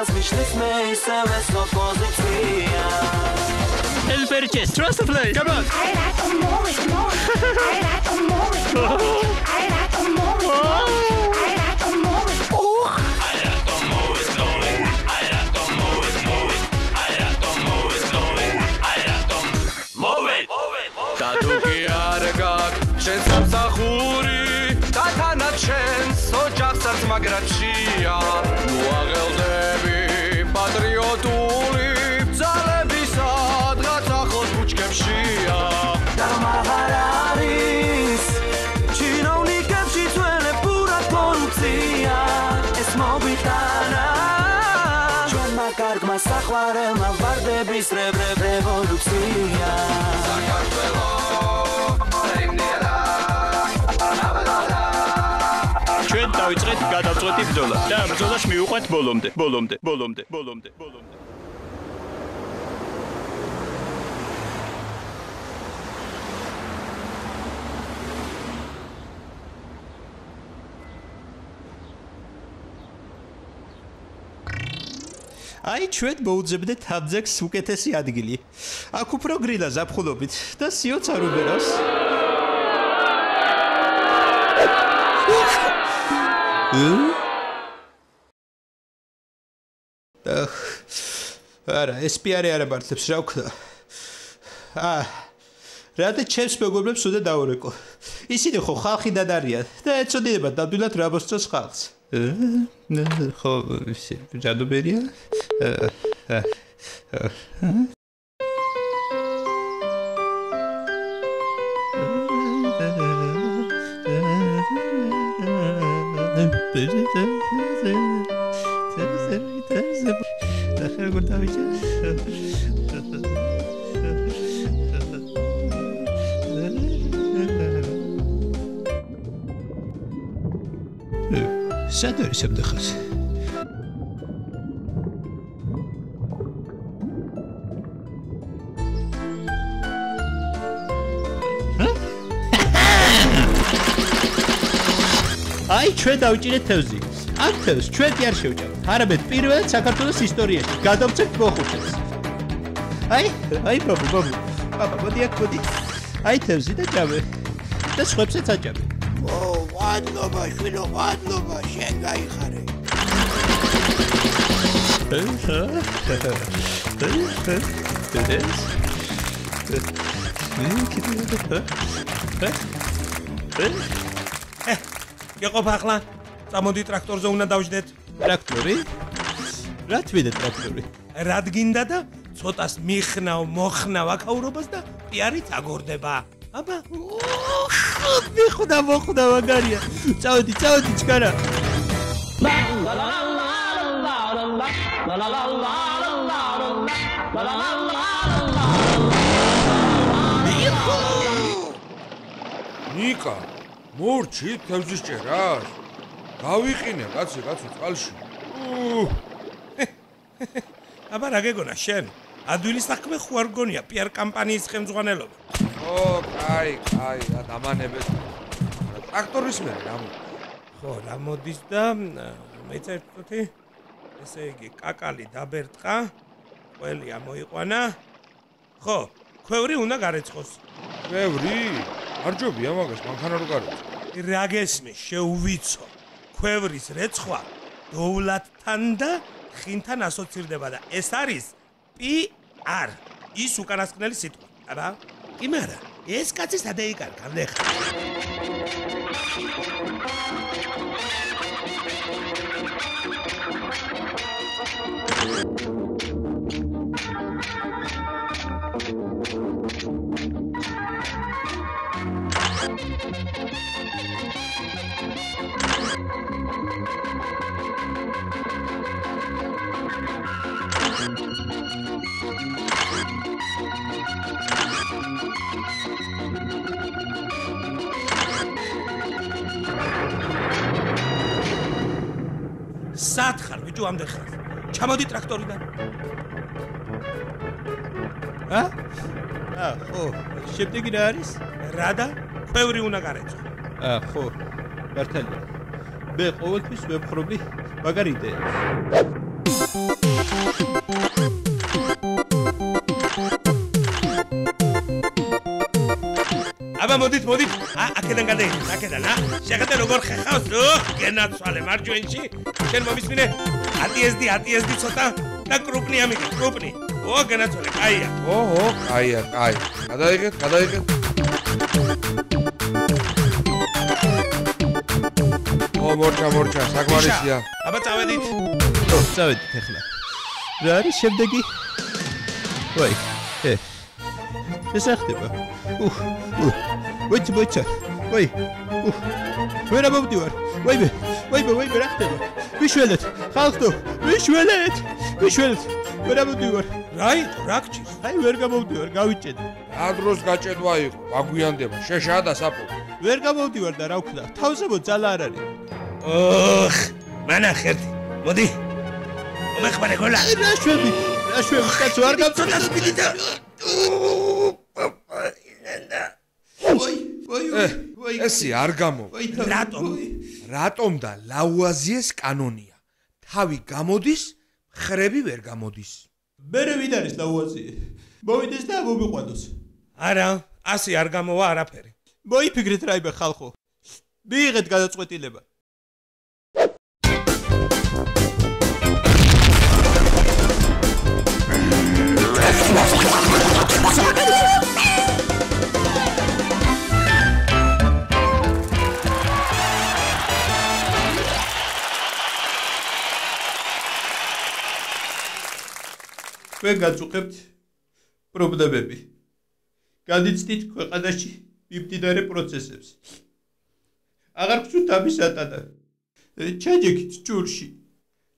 ხელს მიშლის მე ისევე სოპოზიცია Elferches, trust the play, come on! I like to move it, move it. I like to move it, move it. I like to move it, move it. I like to move it. I like to move it slowly I like to move it move it I like to move it slowly I like to move it და თუ კი არ გაქვს შენ სამსახური და თანაც შენს ოჯახსაც მაგრაცია მოაღელდები პატრიოტული ბრძოლები სადღაც ახლოს ბუჩქებშია და მაღარ არის ჩინოვნიკებში ძველებ პურად კორუფცია ეს მოვიტანა ჩვენმა კარგმა საყვარელმა ვარდების რევოლუცია საქართველო ჩვენ დავიწყეთ გადავწყვეტი ბრძოლა და ამ ბრძოლას მივუყვეთ ბოლომდე. აი ჩვენ მოუძებდეთ აბძეგს უკეთესი ადგილი. აქ უფრო გრილა ზაფხულობით და სიოც არ უბერავს. არა, ეს პიარი არ აბართებს, რა ვქნა. რადა ჩემს მეგობრებს უნდა დავურეკო. ისინი ხო ხალხიდან არიან და ეწოდებათ ნამდვილად რა მოსწონს ხალხს. ხო, ისე ჯადობერია. სად არის ამდახას? აი ჩვენ დავჭირეთ თევზი. აქ თევზს ჩვენ კი არ შევჭამთ. არამედ პირველად საქართველოს ისტორიაში გადავწევთ მოხუცებს. აი ბაბუ. პაპა, მოდი აქ მოდი. აი თევზი და ჭამე. და სხვებსაც აჭამე. ვადლობა, შვილო, ვადლობა, შენ გაიხარე. იყოფ ახლა. წამოდი ტრაქტორზე უნდა დავждეთ. ტრაქტორი? რა თვიდა ტრაქტორი? რადგინდა და ცოტას მიხნავ, მოხნავ აკაურობას და პიარიც აგორდება. აბა. მიხნა მაგარია. წავედი ჩქარა. ნიკა, მორჩი თევზის ჭერას? გავიყინე კაცი წყალში. აბა რა გეგონა შენ? ადვილი საქმე ხო არ გონია პიარ კამპანიის ხელმძღვანელობა. კაი, დამანებეთ. ტრაქტორის მე რა. ხო, რა მოდის და მეწერტოთი. ესე იგი, კაკალი დაბერტყა, ყველი ამოიყვანა. ხო, ქვევრი უნდა გარეცხოს. ქვევრი? არ ჯობია მაგას, მანქანა რო გარეცხო. რა გესმის, შეუვიცო. ქვევრის რეცხვა დოვლათთან და ხინთან ასოცირდება და ეს არის PR. ის უკანასკნელი სიტყვა. აბა, კი მარა, ეს კაცი სადეიკარგა, ნახე. სათხარ ბიჭო ამდეხარ. ჩამოდი ტრაქტორიდან. ხო, შემდეგი რა არის? რა და ქვევრი უნდა გარეცხო. ხო, მართალია. მე ყოველთვის ვეფხრობდი მაგარ იდეას. აბა მოდით აქედან გადაიდეთ აქედან შეხედე როგორ ხეხავს გენაცვალე მარჯვენში შენ მომისმინე ATSD ცოტა და კრუპნი ამიგე კრუპნი გენაცვალე კაია კაია გადაიღეთ მორჩა საკმარისია აბა წავედით ახლა რა არის შემდეგი ვაი ეს ახდება ვეჩა ვაი ვერა მომდივარ ვაი რა ხდება ვიშველეთ ხალხო ვიშველეთ ვერა მომდივარ რა იყო რა გჭირს აი ვერ გამომდივარ გავიჭედე რა დროს გაჭედვა იყო აგვიანდება შეშა და საფო ვერ გამომდივარ და რა ვქნა თავზე მოძალა არ არის მანახერდი მოდი მომეხმარე გოლა რა შვები კაცო არ გამწოთა სპიდი და ვაი ესი არ გამო რატომ და ლაუაზიეს კანონია თავი გამოდის ხრები ვერ გამოდის მერე ვინ არის ლაუაზიე მოვიდეს და მომიყვანოს არა ასე არ გამოვა არაფერი მოიფიქრეთ რაიმე ხალხო მიიღეთ გადაწყვეტილება ჩვენ გაწუხებთ პრობლემები. გადიცდით ქვეყანაში მიმდინარე პროცესებს. აღარ გწვით ამის ატანა. ჩაჯექით ჭურში.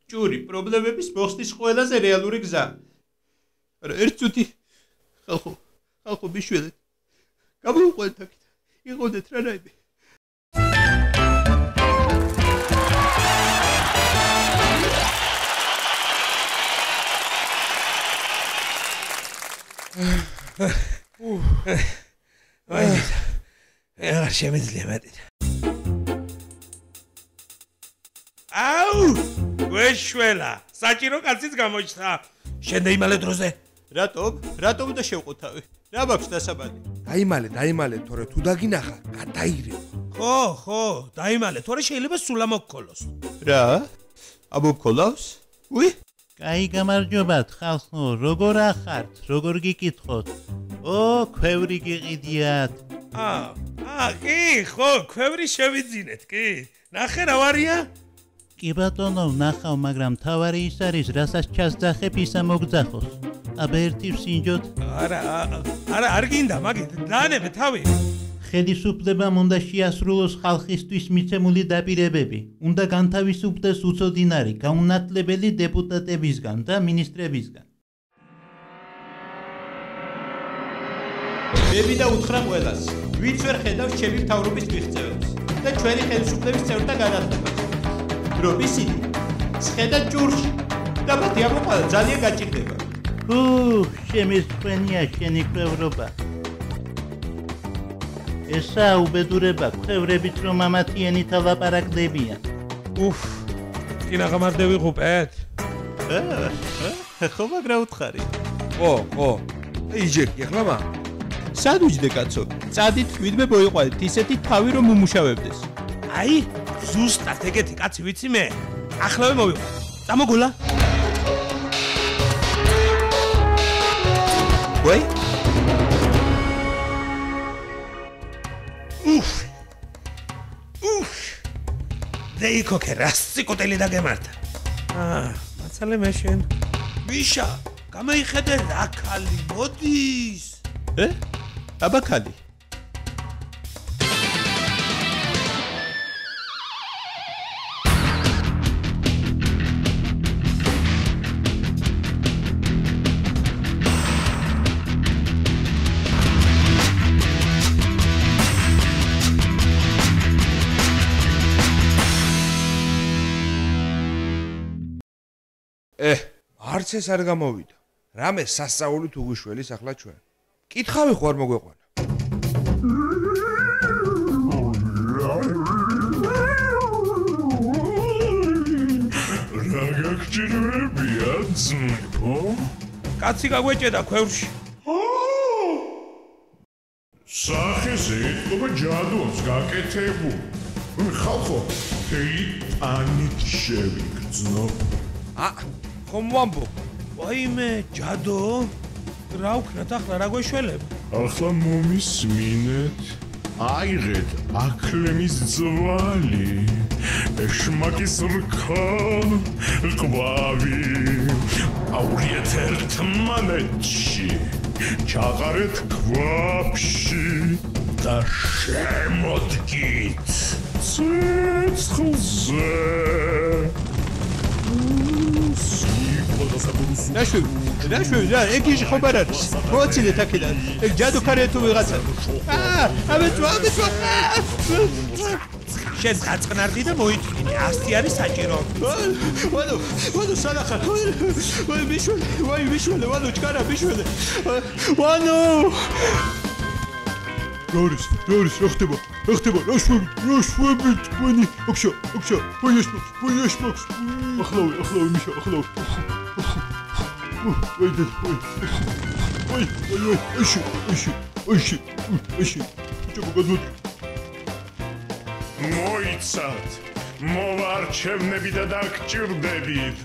ჭური პრობლემების მოხსნის ყველაზე რეალური გზა. ერთ წუთი ხალხო მიშველეთ. გამოვიყვანეთ აქეთ. იყოდეთ რა რაიმე. აღარ შემიძლია მეტი. აუ! გვეშველა, საჭირო კაციც გამოჩნდა. შენ დაიმალე დროზე. რატომ და შევყოთავე? რა მაქვს დასაბანი? დაიმალე, თორე თუ დაგინახა, გადაირე. ხო, დაიმალე, თორე შეიძლება სულ ამოგქოლოს. რა? ამოგქოლავს? უი? კაი გამარჯობათ ხალხო, როგორ ახართ, როგორ გიკითხოთ? ქვევრი გიყიდიათ. კი, ხო, ქვევრი შევიძინეთ, კი. ნახე რა ვარია? კი ბატონო, ვნახავ, მაგრამ თავარი ის არის, რასაც ჩასძახებ, ისა მოგძახოს. აბა ერთი ვსინჯოთ. არა, არ გინდა, მაგით დაანებე თავი. ხელისუფლებამ უნდა შეასრულოს ხალხისთვის მიცემული დაპირებები. უნდა განთავისუფლდეს უცოდინარი, გაუნათლებელი დეპუტატებისგან და მინისტრებისგან. მევიდა უთხრა ყველას, ვინც ვერ ხედავს ჩემი მთავრობის მიღწევებს და ჩვენი ხელისუფლების წევრთა განათლებას. რომ ისინი შეხედა ჭურში და მათი ამოყვანა ძალიან გაჭირდება. შემისხვენია შენი ქვევრობა. ესა უბედურება, ქვევრებიც რომ ამათიანით ლაპარაკდებიან. კინა გამარდე ვიღუპეთ? ხო, მაგრა უთხარი. ხო. იჯექი ახლა მა? სად უჯდე კაცო? წადით ვიდმე მოიყვანეთ ისეთი თავი რომ უმუშავებდეს. აი, ზუსტად ეგეთი კაცი ვიცი მე. ახლავე მოვიყვან. წამოგულა. ვაი? Deiko che rassi coteli da gemarta. Matsale me shen. Misha, გამოიხედე რა ქალი მოდის. აბა ქალი. არც ეს არ გამოვიდა. რამე სასწაული თუ გვიშველის ახლა ჩვენ. კითხავი ხო არ მოგვეყვანა. რა გაგჭირებია? ძმებო? კაცი გაგვეჭედა ქვევრში. სახეზე ეთქობა ჯადოს გაკეთებულ. ხალხო, თელი ტანით შევიგრძნო. ხომ ვამბობ? ვაიმე, ჯადო? რა ვქნათ ახლა რა გვეშველება? ახლა მომისმინეთ. აიღეთ აკლემის ძვალი, ეშმაკის რქა, ყვავი. აურიეთ ერთმანეთში, ჩაყარეთ ქვაბში და შემოდგით ცეცხლზე. ნაშვი, რა, ეგ ხომ არ არის. მოვაცილეთ აქედან. ეგ ჯადოქარია თუ ვიღაცა. აბეთვა. შენ გაწყნარდი და მოიტყინე, 100 არის საჭირო. ვანო სანახა. ვაი მიშველე, ვანო ჩკარა მიშველე. ვანო. რორის, რა ხდება? რაშვები თქვენი. ოქშა, პოიაშმოქს. ახლავე, მიშა, ახლავე. ეში. ჩაბო გადმოდი. მოიცათ, მოვარჩევნები და დაგჭირდებით.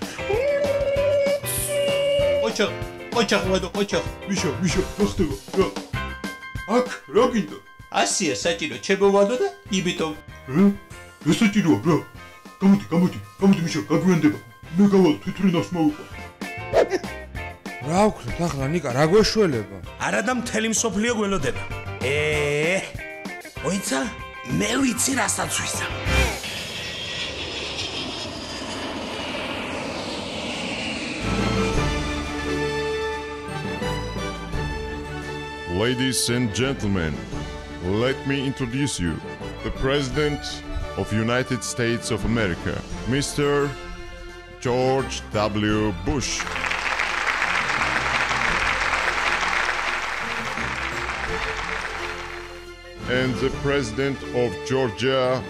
ოჩახ, მიშა, რა ხდება? რა? აქ, რა გინდა? 100-ია საჭირო, ჩემო ვადო და იბიტო. რა საჭიროა, რა? გამოდი, მიშა, გაგვიანდება. მე გავალ თვითრინავს მოვიყვა. რა ვქნათ ახლა ნიკა, რა გვეშველება? არა და მთელი მსოფლიო გველოდება. მოიცა? მე ვიცი რასაც ვიზა. Ladies and gentlemen, let me introduce you the President of United States of America, Mr. George W. Bush. And the President of Georgia,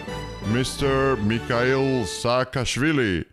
Mr. Mikhail Saakashvili.